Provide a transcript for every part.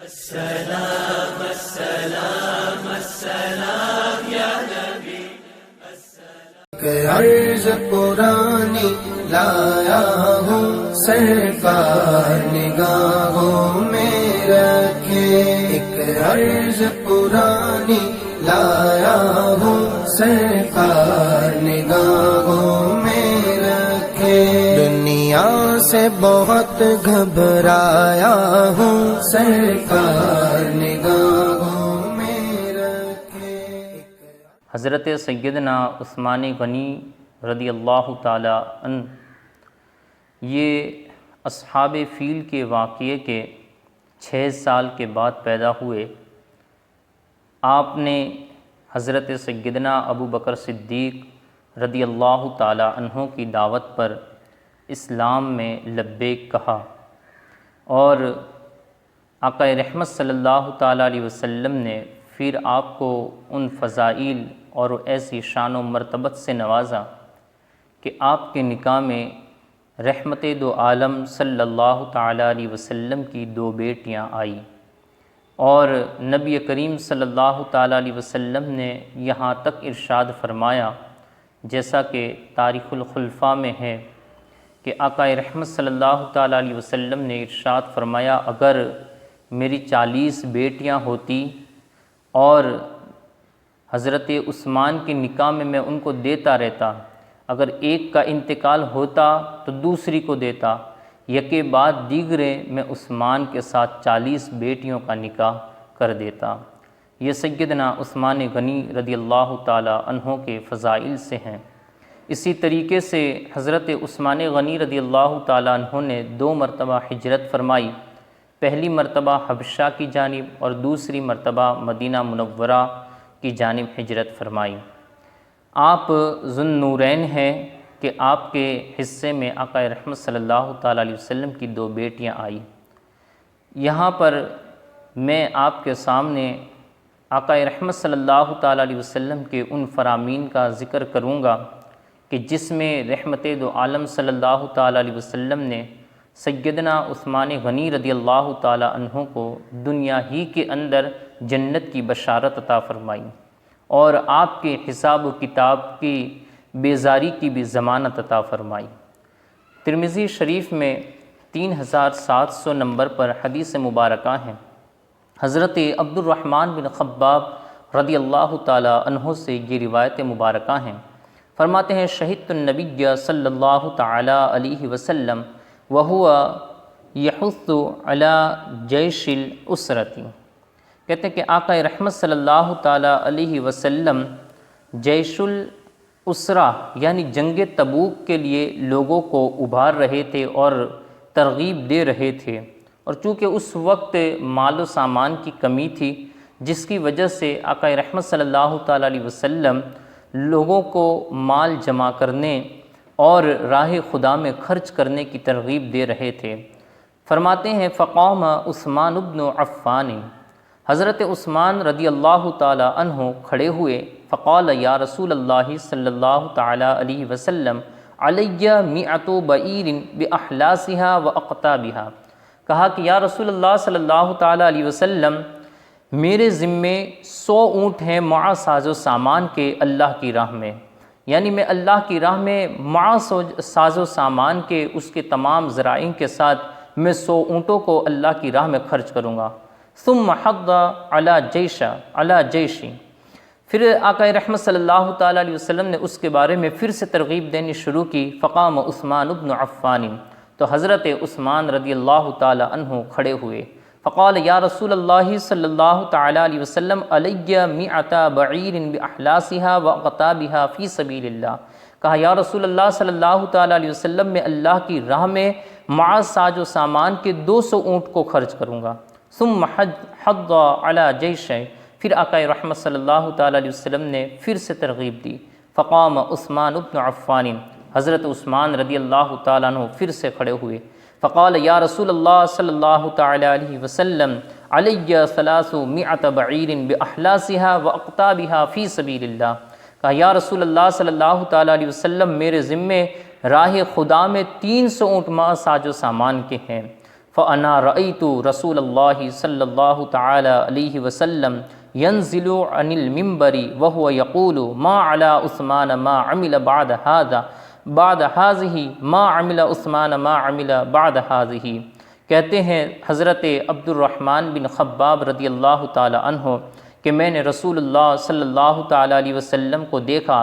السلام السلام السلام یا نبی ایک عرض پرانی لایا ہوں سرکار نگاہوں میں رکھے، ایک عرض پرانی لایا ہوں سرکار نگاہوں میں رکھے، دنیا سے بہت گھبرایا ہوں سرکار نگاہوں میں رکھے۔ حضرت سیدنا عثمان غنی رضی اللہ تعالی عنہ یہ اصحاب فیل کے واقعے کے 6 سال کے بعد پیدا ہوئے۔ آپ نے حضرت سیدنا ابو بکر صدیق رضی اللہ تعالی عنہ کی دعوت پر اسلام میں لبیک کہا، اور آقا رحمت صلی اللہ تعالی علیہ وسلم نے پھر آپ کو ان فضائل اور ایسی شان و مرتبت سے نوازا کہ آپ کے نکاح میں رحمت دو عالم صلی اللہ تعالی علیہ وسلم کی 2 بیٹیاں آئیں، اور نبی کریم صلی اللہ تعالی علیہ وسلم نے یہاں تک ارشاد فرمایا، جیسا کہ تاریخ الخلفاء میں ہے کہ آقا رحمت صلی اللہ تعالی علیہ وسلم نے ارشاد فرمایا، اگر میری 40 بیٹیاں ہوتی اور حضرت عثمان کے نکاح میں ان کو دیتا رہتا، اگر ایک کا انتقال ہوتا تو دوسری کو دیتا، یکے بعد دیگرے میں عثمان کے ساتھ 40 بیٹیوں کا نکاح کر دیتا۔ یہ سیدنا عثمان غنی رضی اللہ تعالی عنہ کے فضائل سے ہیں۔ اسی طریقے سے حضرت عثمان غنی رضی اللہ تعالی عنہ نے 2 مرتبہ ہجرت فرمائی، پہلی مرتبہ حبشہ کی جانب اور دوسری مرتبہ مدینہ منورہ کی جانب ہجرت فرمائی۔ آپ ذوالنورین ہیں کہ آپ کے حصے میں آقا رحمت صلی اللہ تعالی علیہ وسلم کی 2 بیٹیاں آئیں۔ یہاں پر میں آپ کے سامنے آقا رحمت صلی اللہ تعالی علیہ وسلم کے ان فرامین کا ذکر کروں گا کہ جس میں رحمت دو عالم صلی اللہ تعالی علیہ وسلم نے سیدنا عثمان غنی رضی اللہ تعالی عنہ کو دنیا ہی کے اندر جنت کی بشارت عطا فرمائی، اور آپ کے حساب و کتاب کی بیزاری کی بھی ضمانت عطا فرمائی۔ ترمذی شریف میں 3700 نمبر پر حدیث مبارکہ ہیں۔ حضرت عبد الرحمن بن خباب رضی اللہ تعالی عنہ سے یہ روایت مبارکہ ہیں۔ فرماتے ہیں، شہدت النبی صلی اللہ تعالی علیہ وسلم وہو یحث علی جیش الاسرۃ، کہتے ہیں کہ آقا رحمت صلی اللہ تعالی علیہ وسلم جیش الاسرہ یعنی جنگ تبوک کے لیے لوگوں کو ابھار رہے تھے اور ترغیب دے رہے تھے، اور چونکہ اس وقت مال و سامان کی کمی تھی، جس کی وجہ سے آقا رحمت صلی اللہ تعالی علیہ وسلم لوگوں کو مال جمع کرنے اور راہ خدا میں خرچ کرنے کی ترغیب دے رہے تھے۔ فرماتے ہیں، فقام عثمان بن عفان، حضرت عثمان رضی اللہ تعالی عنہ کھڑے ہوئے، فقال یا رسول اللہ صلی اللہ تعالی علیہ وسلم علی 100 بعیر باحلاسها واقطابها، کہا کہ یا رسول اللہ صلی اللہ تعالی علیہ وسلم میرے ذمے 100 اونٹ ہیں مع ساز و سامان کے اللہ کی راہ میں، یعنی میں اللہ کی راہ میں مع ساز و سامان کے اس کے تمام ذرائع کے ساتھ میں 100 اونٹوں کو اللہ کی راہ میں خرچ کروں گا۔ ثم حض علی جیشی، پھر آقا رحمت صلی اللہ تعالی علیہ وسلم نے اس کے بارے میں پھر سے ترغیب دینی شروع کی۔ فقام عثمان بن عفان، تو حضرت عثمان رضی اللہ تعالی عنہ کھڑے ہوئے، فقال یا رسول اللہ صلی اللہ تعالی علیہ وسلم علی 100 بعیر باحلاسها واقطابها فی سبیل اللہ، کہا یا رسول اللہ صلی اللہ تعالی علیہ وسلم میں اللہ کی راہ میں مع ساز و سامان کے 200 اونٹ کو خرچ کروں گا۔ ثم حض علی جیش، پھر آقا رحمت صلی اللہ تعالی علیہ وسلم نے پھر سے ترغیب دی۔ فقام عثمان بن عفان، حضرت عثمان رضی اللہ تعالیٰ عنہ پھر سے کھڑے ہوئے، فقال یا رسول اللہ صلی اللہ تعالی علیہ وسلم علی 300 بعیر باحلاسها واقطابها فی سبیل اللہ، کہا یا رسول اللہ صلی اللہ تعالی علیہ وسلم میرے ذمے راہ خدا میں 300 اونٹ مع ساز و سامان کے ہیں۔ فأنا رأيت رسول الله صلى الله تعالى عليه وسلم ينزل عن المنبر وهو يقول ما على عثمان ما عمل بعد هذه ما عمل عثمان ما عمل بعد هذه۔ کہتے ہیں حضرت عبد الرحمن بن خباب رضی اللہ تعالی عنہ کہ میں نے رسول اللہ صلی اللہ تعالی علیہ وسلم کو دیکھا،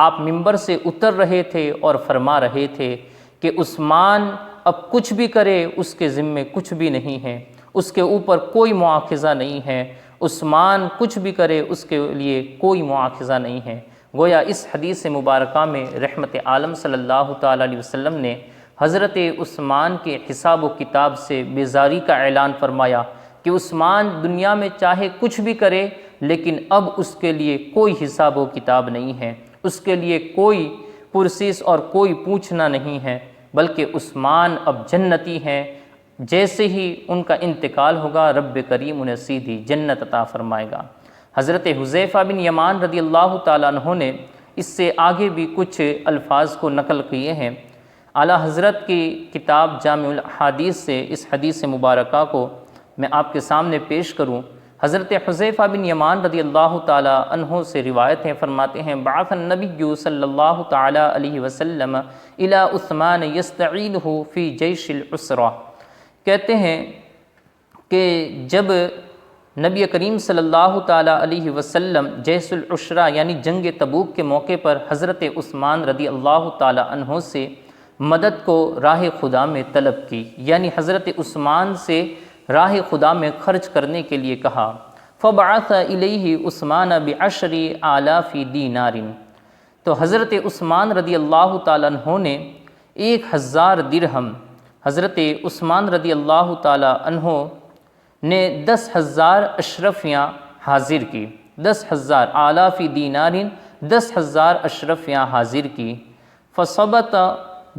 آپ منبر سے اتر رہے تھے اور فرما رہے تھے کہ عثمان اب کچھ بھی کرے اس کے ذمے کچھ بھی نہیں ہے، اس کے اوپر کوئی مواخذہ نہیں ہے، عثمان کچھ بھی کرے اس کے لیے کوئی مواخذہ نہیں ہے۔ گویا اس حدیث مبارکہ میں رحمت عالم صلی اللہ تعالی علیہ وسلم نے حضرت عثمان کے حساب و کتاب سے بیزاری کا اعلان فرمایا کہ عثمان دنیا میں چاہے کچھ بھی کرے لیکن اب اس کے لیے کوئی حساب و کتاب نہیں ہے، اس کے لیے کوئی پرسش اور کوئی پوچھنا نہیں ہے، بلکہ عثمان اب جنتی ہیں، جیسے ہی ان کا انتقال ہوگا رب کریم انہیں سیدھی جنت عطا فرمائے گا۔ حضرت حذیفہ بن یمان رضی اللہ تعالیٰ عنہ نے اس سے آگے بھی کچھ الفاظ کو نقل کیے ہیں۔ اعلیٰ حضرت کی کتاب جامع الاحادیث سے اس حدیث مبارکہ کو میں آپ کے سامنے پیش کروں۔ حضرت حذیفہ بن یمان رضی اللہ تعالیٰ عنہ سے روایت ہے، فرماتے ہیں بعث النبی صلی اللہ تعالیٰ علیہ وسلم الی عثمان یستعینہ فی جیش العسرہ۔ کہتے ہیں کہ جب نبی کریم صلی اللہ تعالیٰ علیہ وسلم جیش العسرہ یعنی جنگ تبوک کے موقع پر حضرت عثمان رضی اللہ تعالیٰ عنہ سے مدد کو راہ خدا میں طلب کی، یعنی حضرت عثمان سے راہ خدا میں خرچ کرنے کے لیے کہا۔ فبعث الیہ عثمان بعشر آلاف دینار، تو حضرت عثمان رضی اللہ تعالیٰ عنہ نے 1000 درہم، حضرت عثمان رضی اللہ تعالیٰ عنہ نے 10,000 اشرفیاں حاضر کی، 10,000 آلاف دینار 10,000 اشرفیاں حاضر کی۔ فصبت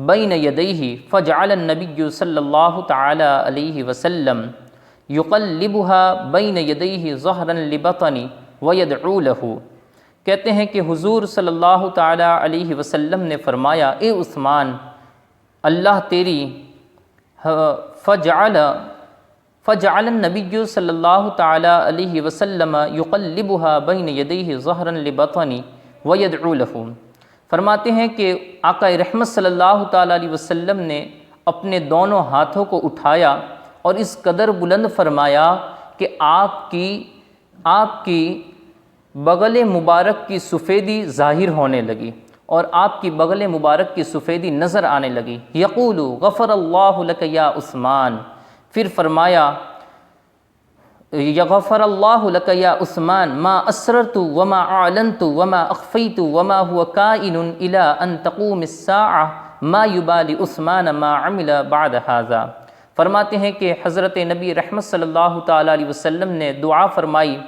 بین یدیہ فجعل النبی صلی اللہ تعالی علیہ وسلم یقلبها بین یدیہ ظہرا لبطن ویدعو لہ۔ کہتے ہیں کہ حضور صلی اللہ تعالی علیہ وسلم نے فرمایا اے عثمان اللہ تیری، فجعل النبی صلی اللہ تعالی علیہ وسلم یقلبها بین یدیہ ظہرا لبطن ویدعو لہ۔ فرماتے ہیں کہ آقا رحمت صلی اللہ تعالیٰ علیہ وسلم نے اپنے دونوں ہاتھوں کو اٹھایا اور اس قدر بلند فرمایا کہ آپ کی بغل مبارک کی سفیدی ظاہر ہونے لگی اور آپ کی بغل مبارک کی سفیدی نظر آنے لگی۔ یقول غفر اللہ لک یا عثمان، پھر فرمایا یغفر اللہ لک یا عثمان ما اسررت وما اعلنت وما اخفیت وما هو کائن الى ان تقوم الساعة ما یبال عثمان ما عمل بعد هذا۔ فرماتے ہیں کہ حضرت نبی رحمت صلی اللہ تعالیٰ علیہ وسلم نے دعا فرمائی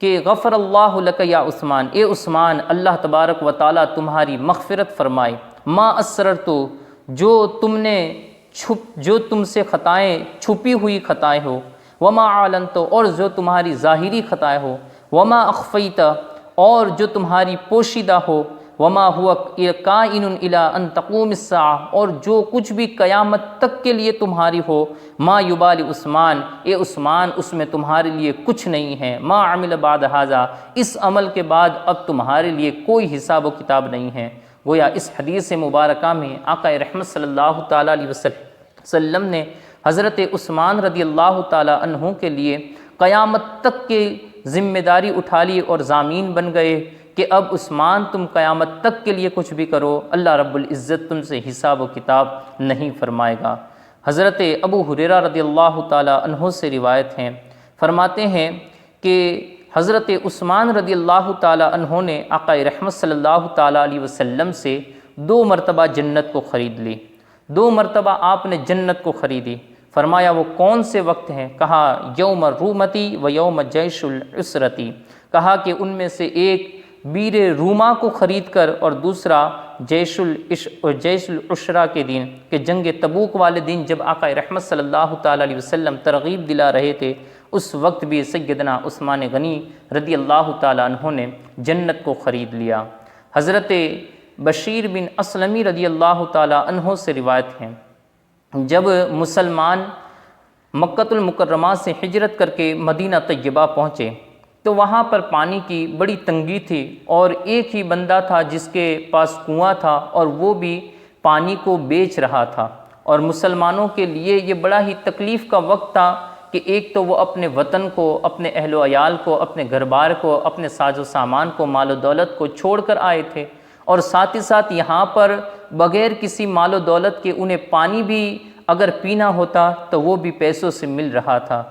کہ غفر اللہ لک یا عثمان، اے عثمان اللہ تبارک و تعالیٰ تمہاری مغفرت فرمائے، ما اسررت جو تم سے خطائیں چھپی ہوئی خطائیں ہو، وما اعلنت اور جو تمہاری ظاہری خطائیں ہو، وما اخفیت اور جو تمہاری پوشیدہ ہو، وما هو کائن الی ان تقوم الساعہ اور جو کچھ بھی قیامت تک کے لیے تمہاری ہو، ما یبال عثمان، اے عثمان اس میں تمہارے لیے کچھ نہیں ہے، ما عمل بعد ھذا اس عمل کے بعد اب تمہارے لیے کوئی حساب و کتاب نہیں ہے۔ گویا اس حدیث مبارکہ میں آقا رحمت صلی اللہ تعالیٰ علیہ وسلم نے حضرت عثمان رضی اللہ تعالیٰ عنہ کے لیے قیامت تک کی ذمہ داری اٹھا لی اور ضامین بن گئے کہ اب عثمان تم قیامت تک کے لیے کچھ بھی کرو، اللہ رب العزت تم سے حساب و کتاب نہیں فرمائے گا۔ حضرت ابو ہریرہ رضی اللہ تعالیٰ عنہ سے روایت ہیں، فرماتے ہیں کہ حضرت عثمان رضی اللہ تعالیٰ عنہ نے آقا رحمت صلی اللہ تعالیٰ علیہ وسلم سے 2 مرتبہ جنت کو خرید لی، 2 مرتبہ آپ نے جنت کو خریدی۔ فرمایا وہ کون سے وقت ہیں؟ کہا یوم الرومتی و یوم جیش العسرتی، کہا کہ ان میں سے ایک بیر روما کو خرید کر اور دوسرا جیش العشرہ کے دن کہ جنگ تبوک والے دن جب آقا رحمت صلی اللہ تعالیٰ علیہ وسلم ترغیب دلا رہے تھے، اس وقت بھی سیدنا عثمان غنی رضی اللہ تعالیٰ عنہ نے جنت کو خرید لیا۔ حضرت بشیر بن اسلمی رضی اللہ تعالیٰ عنہ سے روایت ہے، جب مسلمان مکۃ المکرمہ سے ہجرت کر کے مدینہ طیبہ پہنچے تو وہاں پر پانی کی بڑی تنگی تھی اور ایک ہی بندہ تھا جس کے پاس کنواں تھا اور وہ بھی پانی کو بیچ رہا تھا، اور مسلمانوں کے لیے یہ بڑا ہی تکلیف کا وقت تھا کہ ایک تو وہ اپنے وطن کو، اپنے اہل و عیال کو، اپنے گھر بار کو، اپنے ساز و سامان کو، مال و دولت کو چھوڑ کر آئے تھے، اور ساتھ ہی ساتھ یہاں پر بغیر کسی مال و دولت کے انہیں پانی بھی اگر پینا ہوتا تو وہ بھی پیسوں سے مل رہا تھا۔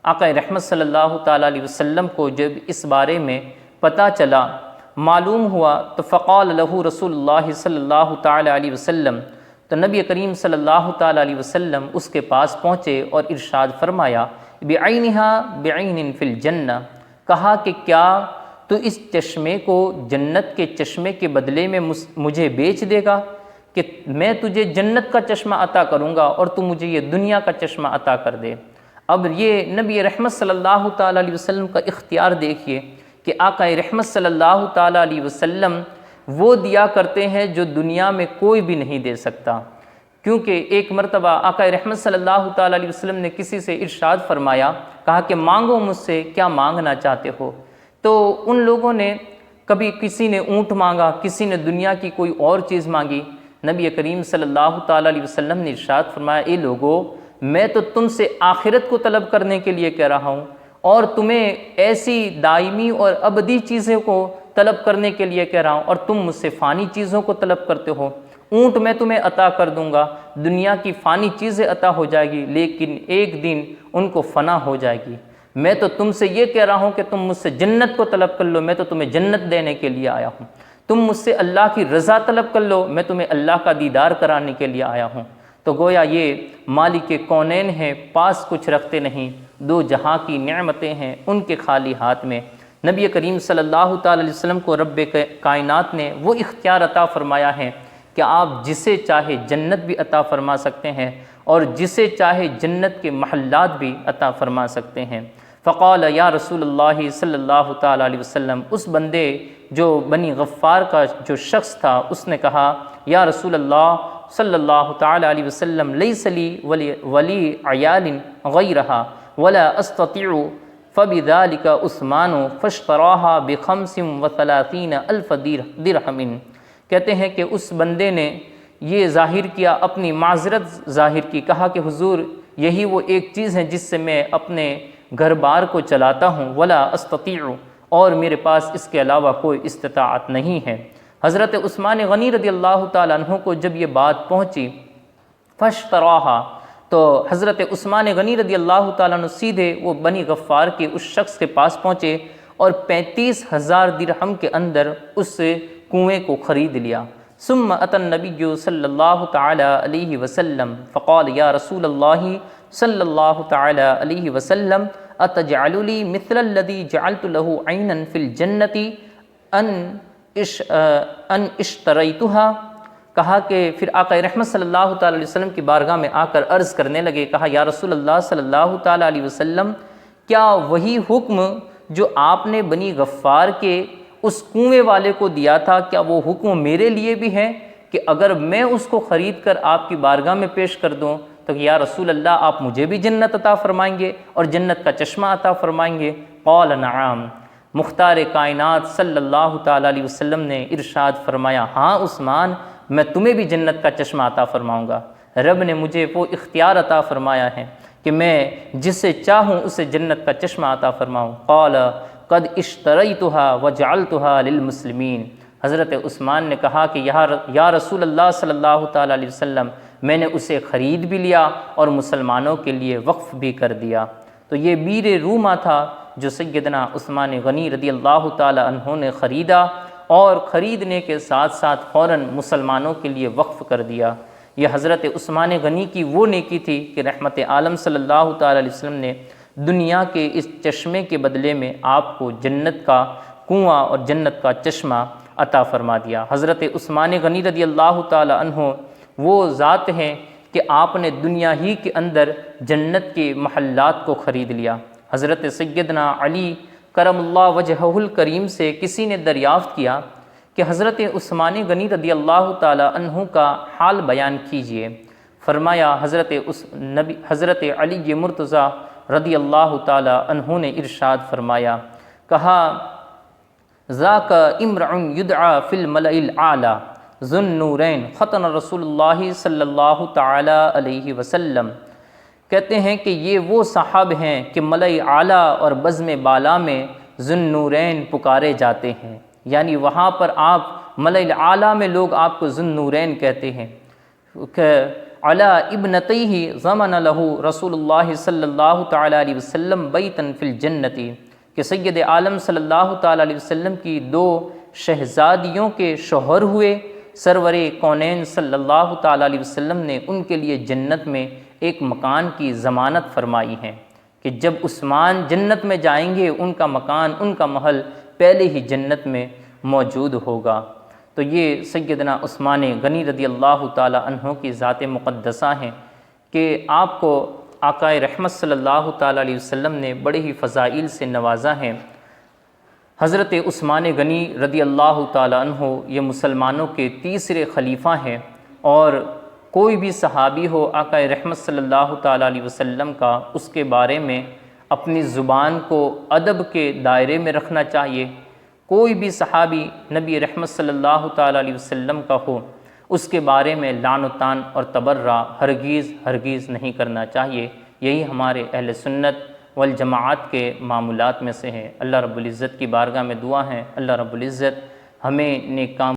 آقا رحمت صلی اللہ تعالیٰ علیہ وسلم کو جب اس بارے میں پتہ چلا، معلوم ہوا، تو فقال لہ رسول اللہ صلی اللہ تعالیٰ علیہ وسلم، تو نبی کریم صلی اللہ تعالیٰ علیہ وسلم اس کے پاس پہنچے اور ارشاد فرمایا، بعینها بعین فی الجنہ، کہا کہ کیا تو اس چشمے کو جنت کے چشمے کے بدلے میں مجھے بیچ دے گا، کہ میں تجھے جنت کا چشمہ عطا کروں گا اور تو مجھے یہ دنیا کا چشمہ عطا کر دے۔ اب یہ نبی رحمت صلی اللہ تعالیٰ علیہ وسلم کا اختیار دیکھیے کہ آقا رحمت صلی اللہ تعالیٰ علیہ وسلم وہ دیا کرتے ہیں جو دنیا میں کوئی بھی نہیں دے سکتا، کیونکہ ایک مرتبہ آقا رحمت صلی اللہ تعالیٰ علیہ وسلم نے کسی سے ارشاد فرمایا، کہا کہ مانگو مجھ سے، کیا مانگنا چاہتے ہو؟ تو ان لوگوں نے کبھی کسی نے اونٹ مانگا، کسی نے دنیا کی کوئی اور چیز مانگی۔ نبی کریم صلی اللہ تعالیٰ علیہ وسلم نے ارشاد فرمایا، اے لوگو، میں تو تم سے آخرت کو طلب کرنے کے لیے کہہ رہا ہوں اور تمہیں ایسی دائمی اور ابدی چیزوں کو طلب کرنے کے لیے کہہ رہا ہوں، اور تم مجھ سے فانی چیزوں کو طلب کرتے ہو۔ اونٹ میں تمہیں عطا کر دوں گا، دنیا کی فانی چیزیں عطا ہو جائے گی، لیکن ایک دن ان کو فنا ہو جائے گی۔ میں تو تم سے یہ کہہ رہا ہوں کہ تم مجھ سے جنت کو طلب کر لو، میں تو تمہیں جنت دینے کے لیے آیا ہوں۔ تم مجھ سے اللہ کی رضا طلب کر لو، میں تمہیں اللہ کا دیدار کرانے کے لیے آیا ہوں۔ تو گویا یہ مالک کونین ہیں، پاس کچھ رکھتے نہیں، دو جہاں کی نعمتیں ہیں ان کے خالی ہاتھ میں۔ نبی کریم صلی اللہ تعالی علیہ وسلم کو رب کائنات نے وہ اختیار عطا فرمایا ہے کہ آپ جسے چاہے جنت بھی عطا فرما سکتے ہیں اور جسے چاہے جنت کے محلات بھی عطا فرما سکتے ہیں۔ فقال یا رسول اللہ صلی اللہ تعالی علیہ وسلم، اس بندے جو بنی غفار کا جو شخص تھا اس نے کہا، یا رسول اللہ صلی اللہ تعالی علیہ وسلم، لیس لی ولی عیال غیرہا ولا استطیع فبذلک عثمان فاشتراہا ب35,000 درہم۔ کہتے ہیں کہ اس بندے نے یہ ظاہر کیا، اپنی معذرت ظاہر کی، کہا کہ حضور یہی وہ ایک چیز ہے جس سے میں اپنے گھر بار کو چلاتا ہوں، ولا استطیع، اور میرے پاس اس کے علاوہ کوئی استطاعت نہیں ہے۔ حضرت عثمان غنی رضی اللہ تعالیٰ عنہ کو جب یہ بات پہنچی، فاشتراہا، تو حضرت عثمان غنی رضی اللہ تعالیٰ عنہ سیدھے وہ بنی غفار کے اس شخص کے پاس پہنچے اور 35,000 درہم کے اندر اس کنویں کو خرید لیا۔ ثم اتى النبی صلی اللہ تعالی علیہ وسلم فقال یا رسول اللہ صلی اللہ تعالی علیہ وسلم، اتجعل لی مثل الذی جعلت له عینا فی الجنۃ ان اشتریتها۔ کہا کہ پھر آقا رحمت صلی اللہ تعالی علیہ وسلم کی بارگاہ میں آ کر عرض کرنے لگے، کہا یا رسول اللہ صلی اللہ تعالی علیہ وسلم، کیا وہی حکم جو آپ نے بنی غفار کے اس کنویں والے کو دیا تھا، کیا وہ حکم میرے لیے بھی ہے کہ اگر میں اس کو خرید کر آپ کی بارگاہ میں پیش کر دوں تو یا رسول اللہ آپ مجھے بھی جنت عطا فرمائیں گے اور جنت کا چشمہ عطا فرمائیں گے؟ قال نعم، مختار کائنات صلی اللہ تعالی علیہ وسلم نے ارشاد فرمایا، ہاں عثمان، میں تمہیں بھی جنت کا چشمہ عطا فرماؤں گا۔ رب نے مجھے وہ اختیار عطا فرمایا ہے کہ میں جسے چاہوں اسے جنت کا چشمہ عطا فرماؤں۔ قال قد اشتریتها وجعلتها للمسلمین، حضرت عثمان نے کہا کہ یا رسول اللہ صلی اللہ تعالی علیہ وسلم، میں نے اسے خرید بھی لیا اور مسلمانوں کے لیے وقف بھی کر دیا۔ تو یہ بیر روما تھا جو سیدنا عثمان غنی رضی اللہ تعالی عنہ نے خریدا اور خریدنے کے ساتھ ساتھ فوراً مسلمانوں کے لیے وقف کر دیا۔ یہ حضرت عثمان غنی کی وہ نیکی تھی کہ رحمت عالم صلی اللہ تعالی علیہ وسلم نے دنیا کے اس چشمے کے بدلے میں آپ کو جنت کا کنواں اور جنت کا چشمہ عطا فرما دیا۔ حضرت عثمان غنی رضی اللہ تعالی عنہ وہ ذات ہیں کہ آپ نے دنیا ہی کے اندر جنت کے محلات کو خرید لیا۔ حضرت سیدنا علی کرم اللہ وجہہ الکریم سے کسی نے دریافت کیا کہ حضرت عثمان غنی رضی اللہ تعالی عنہ کا حال بیان کیجئے۔ فرمایا حضرت علی مرتضیٰ رضی اللہ تعالی عنہ نے ارشاد فرمایا، کہا ذاک امرع یدعا فی الملأ الاعلی ذو النورین ختن رسول اللہ صلی اللہ تعالی علیہ وسلم، کہتے ہیں کہ یہ وہ صاحب ہیں کہ ملأ اعلیٰ اور بزم بالا میں ذو النورین پکارے جاتے ہیں، یعنی وہاں پر آپ ملأ اعلیٰ میں لوگ آپ کو ذو النورین کہتے ہیں، کہ علی ابنتیہ ضمن لہ رسول اللہ صلی اللہ تعالی علیہ وسلم بیتن فی الجنتی، کہ سید عالم صلی اللہ تعالی علیہ وسلم کی 2 شہزادیوں کے شوہر ہوئے، سرور کونین صلی اللہ تعالی علیہ وسلم نے ان کے لیے جنت میں ایک مکان کی ضمانت فرمائی ہے کہ جب عثمان جنت میں جائیں گے ان کا مکان، ان کا محل پہلے ہی جنت میں موجود ہوگا۔ تو یہ سیدنا عثمان غنی رضی اللہ تعالی عنہ کی ذات مقدسہ ہیں کہ آپ کو آقائے رحمت صلی اللہ تعالی علیہ وسلم نے بڑے ہی فضائل سے نوازا ہے۔ حضرت عثمان غنی رضی اللہ تعالی عنہ یہ مسلمانوں کے تیسرے خلیفہ ہیں، اور کوئی بھی صحابی ہو آقائے رحمت صلی اللہ تعالی علیہ وسلم کا، اس کے بارے میں اپنی زبان کو ادب کے دائرے میں رکھنا چاہیے۔ کوئی بھی صحابی نبی رحمت صلی اللہ تعالی علیہ وسلم کا ہو، اس کے بارے میں لعن و طعن اور تبرہ ہرگیز نہیں کرنا چاہیے۔ یہی ہمارے اہل سنت والجماعت کے معمولات میں سے ہے۔ اللہ رب العزت کی بارگاہ میں دعا ہے، اللہ رب العزت ہمیں نیک کام